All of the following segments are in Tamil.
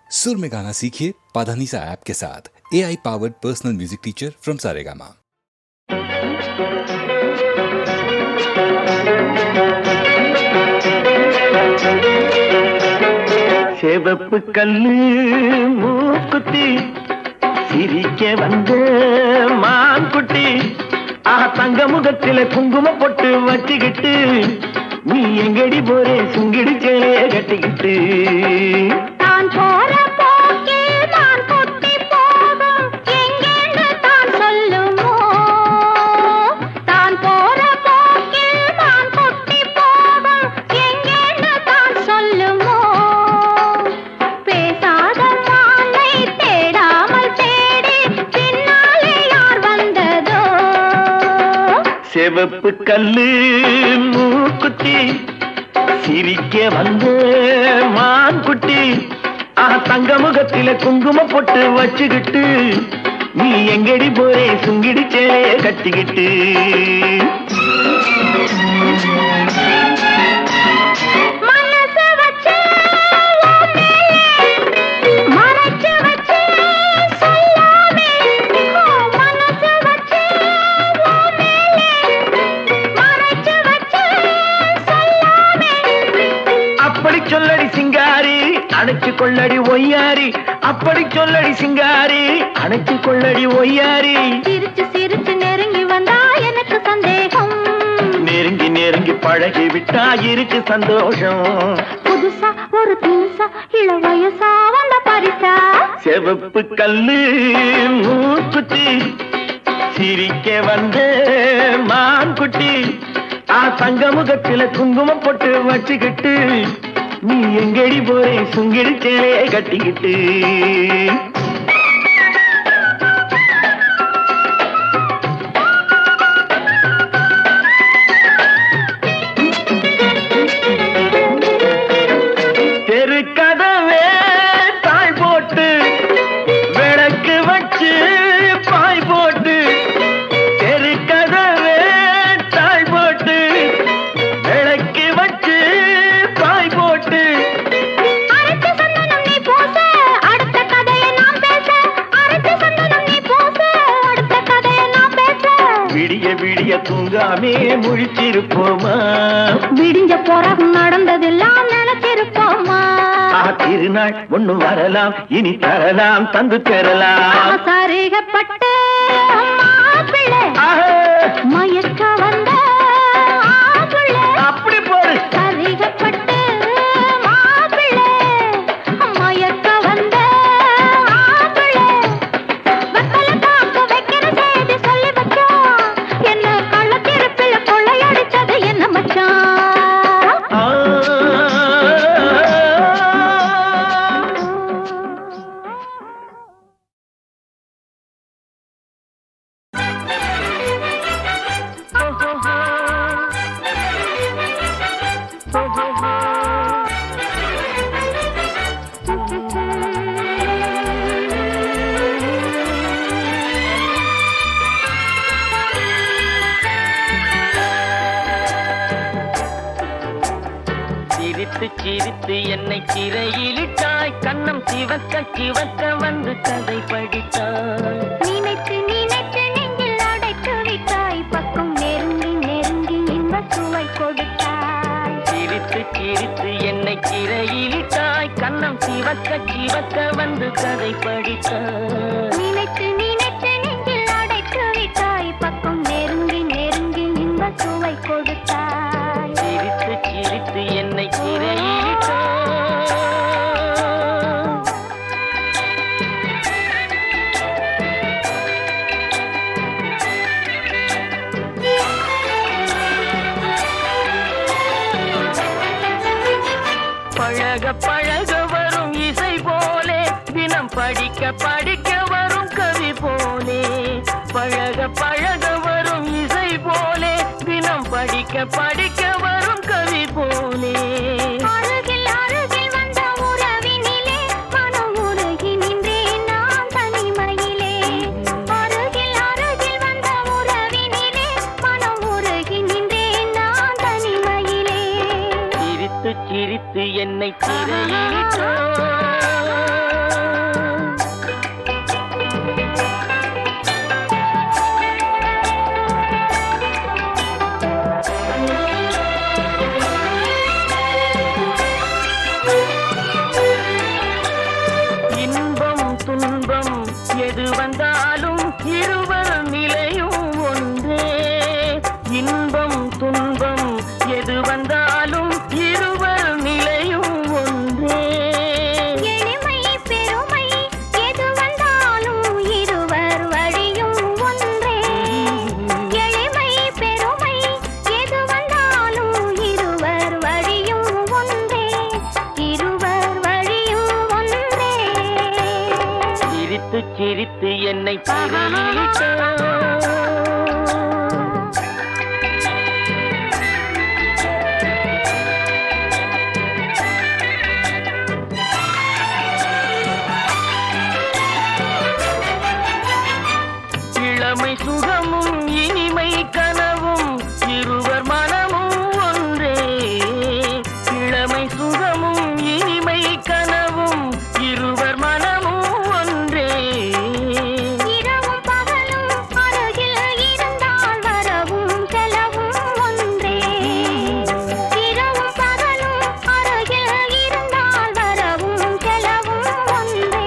सुर में गाना सीखिए पाधानीसा ऐप के साथ। AI powered personal music teacher from Saregama. செவப்பு கல்லு மூக்குத்தி சிரிக்க வந்த மான்குட்டி தங்க முகத்தில குங்கும பொட்டு வச்சுக்கிட்டு நீ எங்கடி போறே சுங்கிடி சேலைய கட்டிக்கிட்டு நான் போற போக்கே நான் கொட்டி போகும் எங்கேன்னு தான் சொல்லுமோ தான் போற போக்கே நான் கொட்டி போகும் எங்கேன்னு தான் சொல்லுமோ பேசாத மாலை தேடாமல் தேடி பின்னாலே யார் வந்ததோ செவப்பு கல்லு மூக்குத்தி சிரிக்க வந்த மான்குட்டி தங்க முகத்தில குங்கும பொட்டு வச்சுக்கிட்டு நீ எங்கடி போறே சுங்கிடி சேலைய கட்டிக்கிட்டு மனசு வச்சு மறைச்சு வச்சு சொல்லாமே மனசு வச்சு மறைச்சு வச்சு சொல்லாமே அப்படி சொல்லடி சிங்காரி அணைச்சு கொள்ளடி ஒய்யாரி அப்படி சொல்லடி சிங்காரி அணைச்சு கொள்ளடி ஒய்யாரி சிரிச்சு சிரிச்சு நெருங்கி வந்தா எனக்கு சந்தேகம் நெருங்கி நெருங்கி பழகி விட்டா இருக்கு சந்தோஷம் புதுசா ஒரு தினுசா இள வயசா வந்த பரிசா செவப்பு கல்லு மூக்குத்தி சிரிக்க வந்த மான்குட்டி தங்க முகத்தில குங்குமம் போட்டு வச்சுக்கிட்டு நீ எங்கடி போறே சுங்கிடி சேலையை கட்டிக்கிட்டு தெரு கதவே தாய் போட்டு விளக்கு வச்சு பாய் போட்டு தெரு கதவே தாய் போட்டு விளக்கு வச்சு பாய் போட்டு அரைச்சு சந்தனம் நீ பூச அடுத்த கதையை நாம் பேச அரைச்சு சந்தனம் நீ பூச அடுத்த கதையை நாம் பேச விடிய விடிய தூங்காமே முழிச்சிருப்போமா விடிஞ்ச பிறகு நடந்ததெல்லாம் நினைச்சிருப்போமா திருநாள் ஒண்ணு வரலாம் இனி தரலாம் தந்து பெறலாம் சரிகப்பட்ட மாப்பிள்ளை மயக்க வந்த ஆப்பிள்ளை அப்படி போடு சரிகப்பட்ட மாப்பிள்ளை மயக்க வந்த ஆப்பிள்ளை வெத்தலை காக்க வைக்கிற செய்தி சொல்லி வச்சோம் என்ன கள்ளத்திருப்பில் கொள்ளையடிச்சது என்ன மச்சான் சிரித்து சிரித்து என்னை சிறையிலிட்டாய் கண்ணம் சிவக்க சிவக்க வந்து கதை படித்தாய் நினைத்து நினைத்து நெஞ்சில் அடைத்து விட்டாய் பக்கம் நெருங்கி நெருங்கி இன்ப சுவை கொடுத்தாய் சிரித்து சிரித்து என்னை சிறையிலிட்டாய் கண்ணம் சிவக்க சிவக்க வந்து கதை படித்தாய் நினைத்து நினைத்து நெஞ்சில் அடைத்து விட்டாய் பக்கம் நெருங்கி நெருங்கி இன்ப சுவை கொடுத்தாய் சிரித்து சிரித்து என்னை சிறையிலிட்டாய் பழக பழக வரும் இசை போலே தினம் படிக்க படிக்க வரும் கவி போலே பழக பழக வரும் இசை போலே தினம் படிக்க படிக்க வரும் கவி போலே அருகில் அருகில் வந்த உறவினிலே மனம் உருகி நின்றேன் நான் தனிமையிலே அருகில் அருகில் வந்த உறவினிலே மனம் உருகி நின்றேன் நான் தனிமையிலே சிரித்து சிரித்து என்னை சிறையிலிட்டாய் எது வந்தாலும் இருவர் நிலையும் ஒன்றே. இன்பம் துன்பம் எது வந்தாலும் இருவர் நிலையும் ஒன்றே. எளிமை பெருமை எது வந்தாலும் இருவர் வழியும் ஒன்றே. எளிமை பெருமை எது வந்தாலும் இருவர் வழியும் ஒன்றே. இருவர் வழியும் ஒன்றே. சிரித்து சிரித்து என்னை சிறையிலிட்டாய். இளமை சுகமும் இனிமை கனவும் இருவர் மனமும் ஒன்றே. இளமை சுகமும் இனிமை கனவும் இருவர் மனமும் ஒன்றே. இரவும் பகலும் அருகில் இருந்தால் வரவும் செலவும் ஒன்றே. இரவும் பகலும் அருகில் இருந்தால் வரவும் செலவும் ஒன்றே.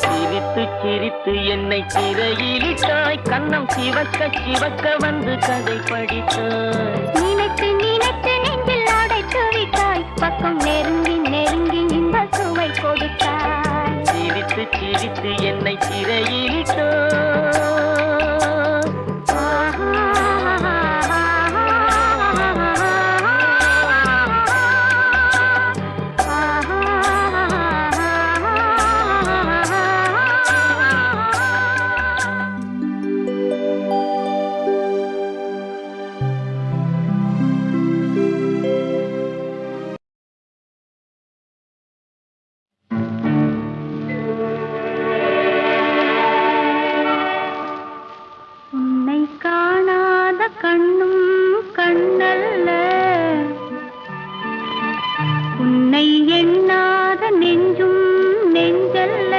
சிரித்து சிரித்து என்னை சிறையிலிட்டாய். கன்னம் சிவக்க சிவக்க வந்து கதை படித்தாய். நினைத்து நினைத்து நெஞ்சில் அடைத்து விட்டாய். பக்கம் நெருங்கி நெருங்கி இந்த சுவை கொடுத்தாய். சிரித்து சிரித்து என்னை சிறையிலிட்டாய். உன்னை காணாத கண்ணும் கண்ணல்ல. உன்னை எண்ணாத நெஞ்சும் நெஞ்சல்ல.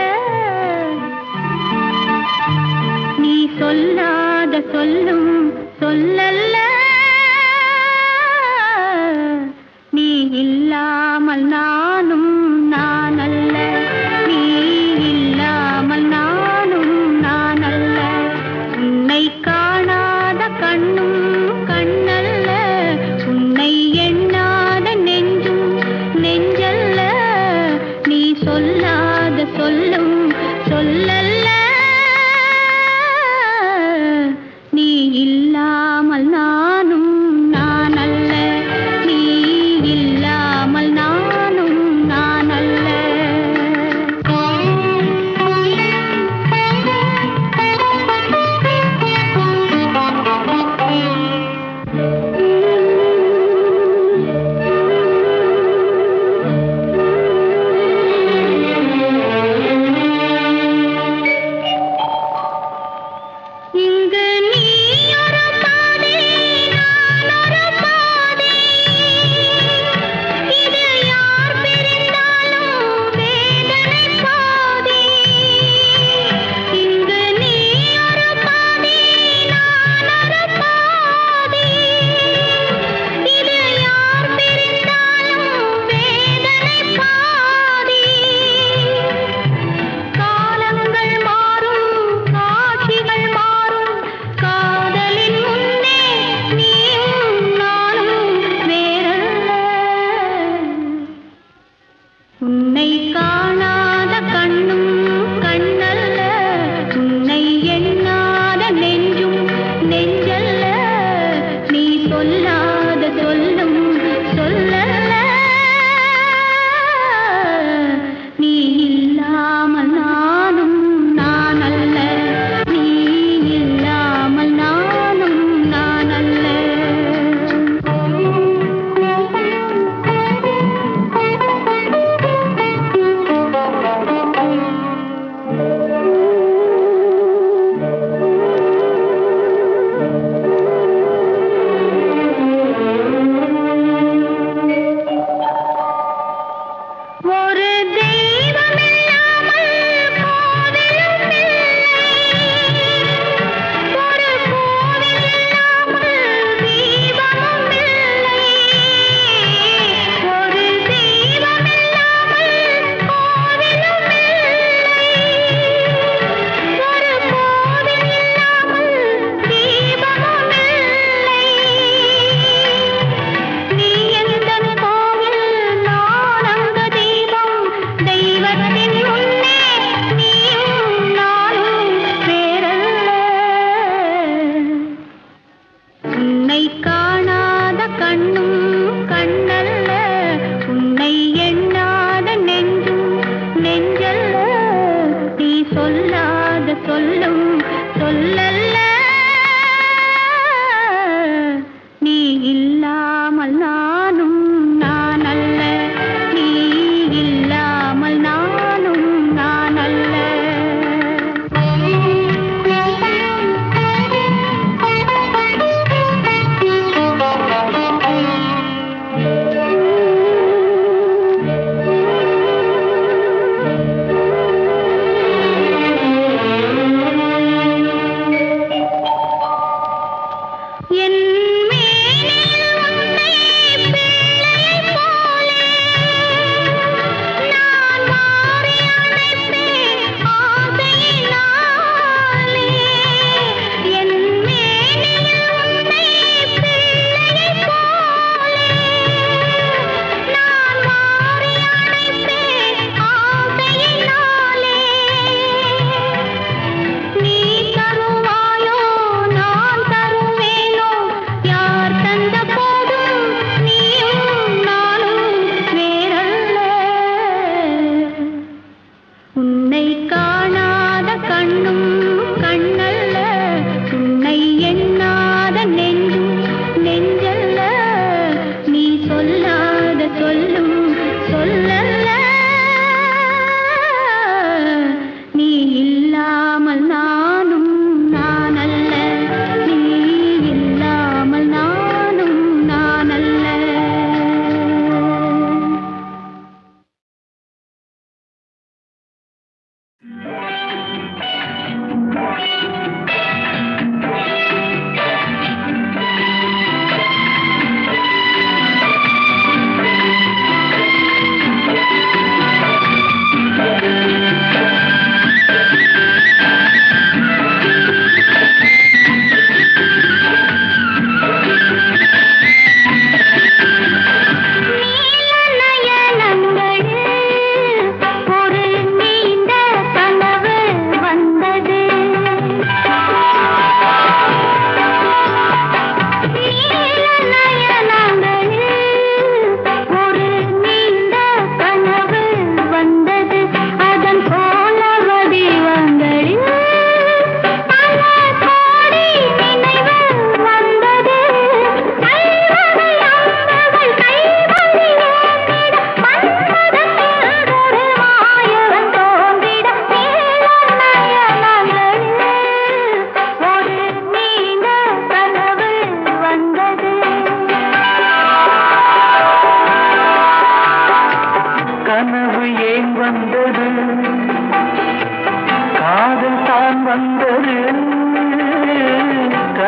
நீ சொல்லாத சொல்லும் சொல்லல்ல. நீ இல்லாமல் நானும் நானல்ல. நீ இல்லாமல் நானும் நானல்ல. உன்னை காணாத கண்ணும் கண்ணல்ல. உன்னை எண்ணாத நெஞ்சும் நெஞ்சல்ல. நீ சொல்லாத சொல்லும் சொல்லல்ல. நீ இல்லாமல் நானும் நானல்ல. நீ இல்லாமல் நானும் நானல்ல.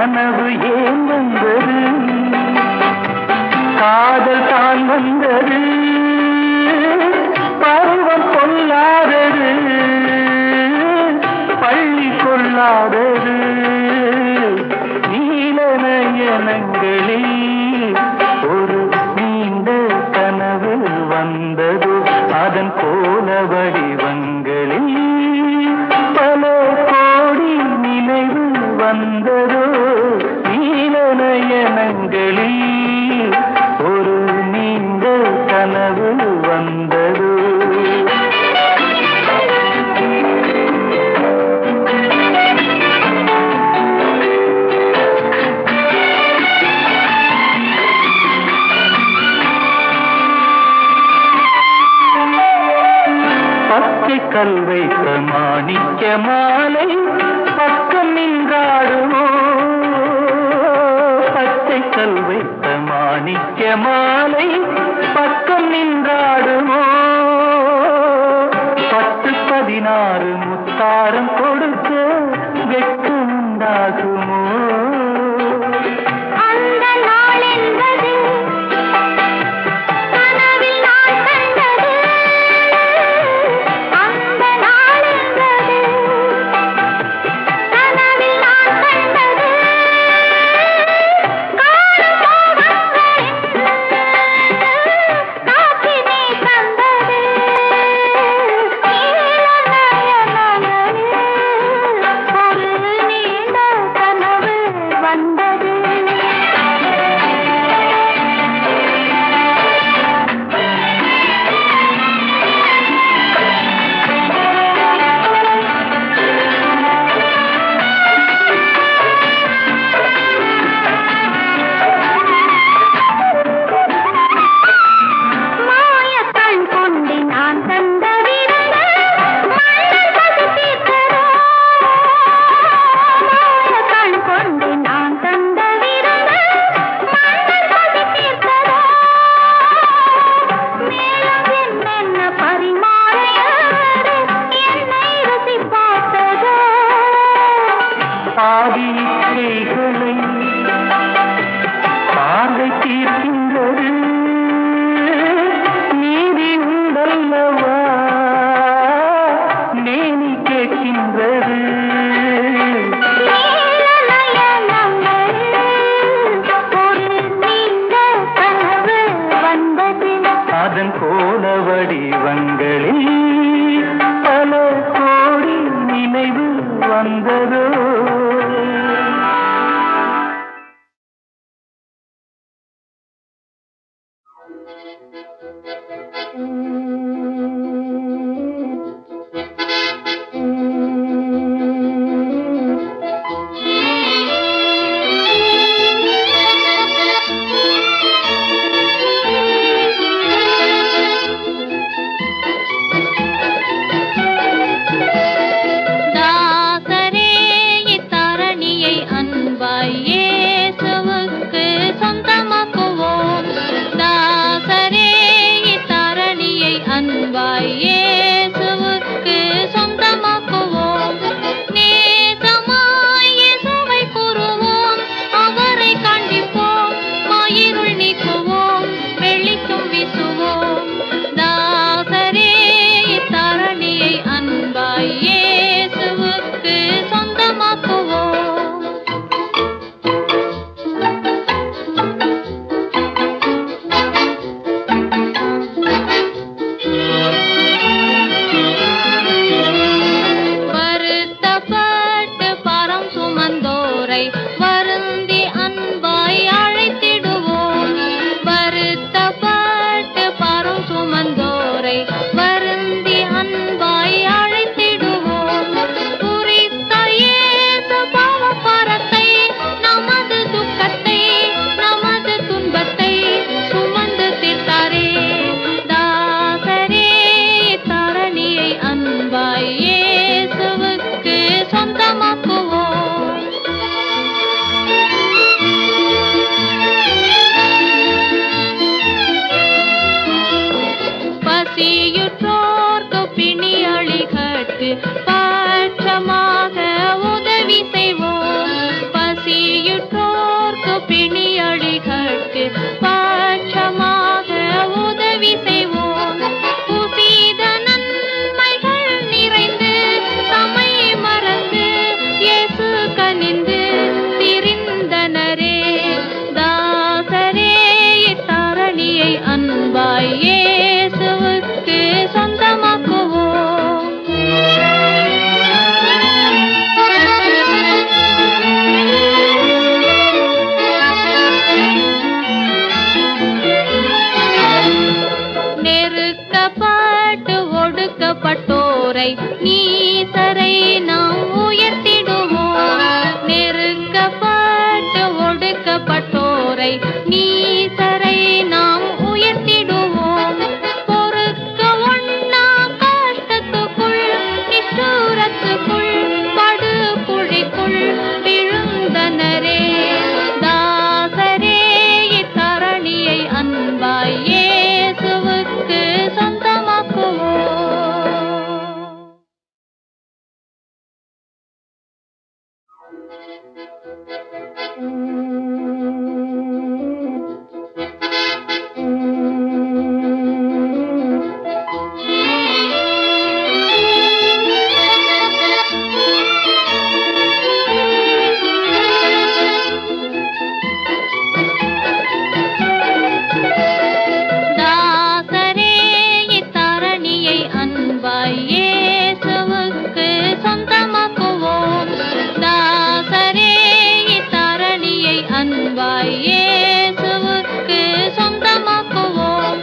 கனவு ஏன் வந்தது, காதல் தான் வந்தது, பருவம் கொள்ளாதது, பள்ளி கொள்ளாதது, நீல நயனங்களில் ஒரு நீண்ட கனவு வந்தது, அதன் போல வடிவங்களில் பல கோடி நினைவு வந்ததோ, நீல நயனங்களில் ஒரு நீண்ட கனவு வந்ததோ. கல் வைத்த மாணிக்க மாலை பக்கம் நின்றாடுமோ, பச்சை கல் வைத்த மாணிக்க மாலை பக்கம் நின்றாடுமோ, 10-16 முத்தாரம் கொடுக்க வெட்கம் உண்டாகுமோ. பார்வை தீர்க்கின்றது, நீதி உண்டல்லவா நேனி கேட்கின்றது. அதன் போல வடிவங்களில் பல கோடி நினைவு வந்ததோ. பட்சமாக உதவி செய்வோம். பசியுற்ற ஒடுக்கப்பட்டோரை நீசரை நாம் உயர்த்திடுவோம். நெருக்கப்பட்டு ஒடுக்கப்பட்டோரை நீசரை நாம் உயர்த்திடுவோம். பொறுக்க ஒண்ணா கஷ்டத்துக்குள் நிஷ்டூரத்துக்குள் படுகுழிக்குள் விழுந்தனரே. தாசரே இத்தரணியை அன்பாய் இயேசுவுக்கு சொந்தமாக்குவோம். தாசரே இத்தரணியை அன்பாய் இயேசுவுக்கு சொந்தமாக்குவோம். தாசரே இத்தரணியை அன்பாய் இயேசுவுக்கு சொந்தமாக்குவோம்.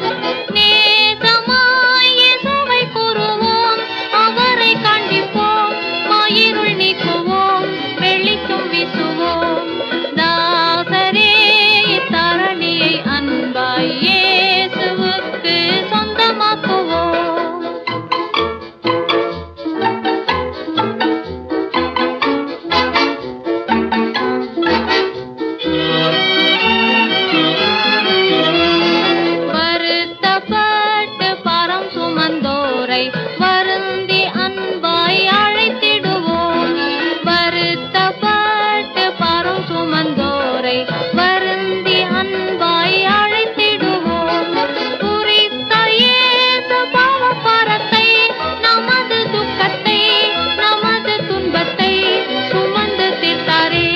நேசமாய் இயேசுவை கூறுவோம், அவரை கண்டிப்போம், மாயிருள் நீக்குவோம், வெளிச்சம் வீசுவோம். தாசரே இத்தரணியை அன்பாய் இயேசுவுக்கு சொந்தமாக்குவோம். வருத்தப்பட்டு பாரம் சுமந்தோரை வருந்தி அன்பாய் அழைத்திடுவோம். வருத்தப்பட்டு பாரம் சுமந்தோரை வருந்தி அன்பாய் அழைத்திடுவோம். குறித்த இயேசு பாவபாரத்தை நமது துக்கத்தை நமது துன்பத்தை சுமந்து தீர்த்தாரே.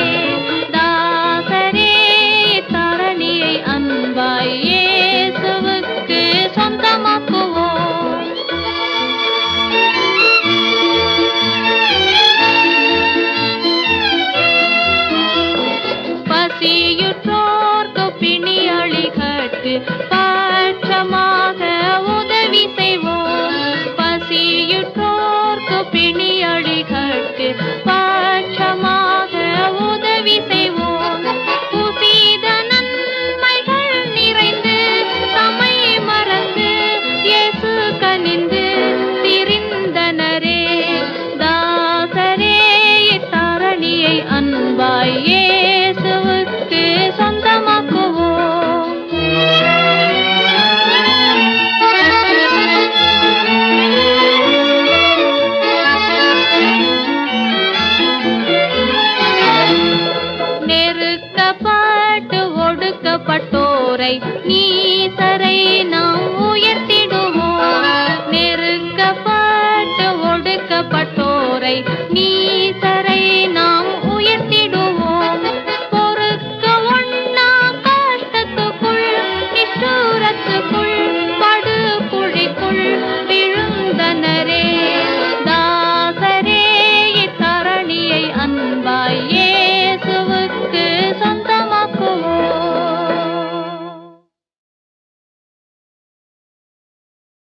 தாசரே தரணியை அன்பாய் இயேசுவுக்கு சொந்தமாக்குவோம். பசியுற்றோர்க்கு பிணியளிகட்கு பட்சமாக உதவி செய்வோம். பசியுற்றோர்க்கு பிணியளிகட்கு பட்சமாக உதவி செய்வோம். புசித நன்மைகள் நிறைந்து தம்மை மறந்து இயேசு கனிந்து திரிந்தனரே. தாசரே இத்தரணியை அன்பாய் இயேசுவுக்கு சொந்தமாக்குவோம். நெருக்கப்பட்டு ஒடுக்கப்பட்டோரை நீசரை நாம் உயர்த்திடுவோம். நெருக்கப்பட்டு ஒடுக்கப்பட்டோரை நீ